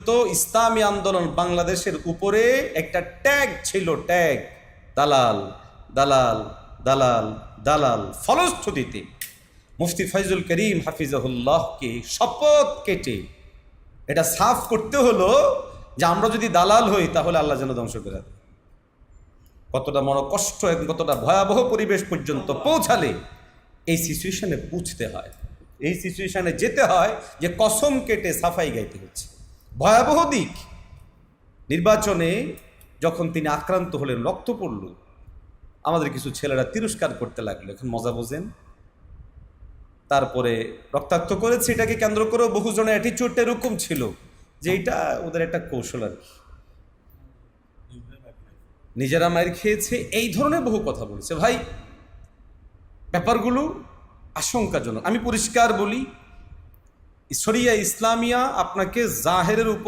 তো ইসলামী আন্দোলন বাংলাদেশের উপরে একটা ট্যাগ ছিল, ট্যাগ, দালাল দালাল দালাল দালাল। ফলশ্রুতিতে মুফতি ফয়জুল করিম হাফিজাহুল্লাহকে শপথ কেটে এটা সাফ করতে হলো যে আমরা যদি দালাল হই তাহলে আল্লাহ যেন ধ্বংস করে দেয়। কতটা মনোকষ্ট এবং কতটা ভয়াবহ পরিবেশ পর্যন্ত পৌঁছালে এই সিচুয়েশনে পৌঁছতে হয়, এই সিচুয়েশনে যেতে হয় যে কসম কেটে সাফাই গাইতে হচ্ছে। ভয়াবহ দিক, নির্বাচনে যখন তিনি আক্রান্ত হলেন, রক্ত পড়ল, আমাদের কিছু ছেলেরা তিরস্কার করতে লাগলো। এখন মজা বোঝেন। তারপরে রক্তাক্ত করেছে, এটাকে কেন্দ্র করেও বহুজনের অ্যাটিচিউডটা এরকম ছিল যে এটা ওদের একটা কৌশল আর কি, নিজেরা মায়ের খেয়েছে, এই ধরনের বহু কথা বলেছে। ভাই, ব্যাপারগুলো আশঙ্কাজনক। আমি পরিষ্কার বলি, শরিয়া ইসলামিয়া আপনাকে জাহেরের উপর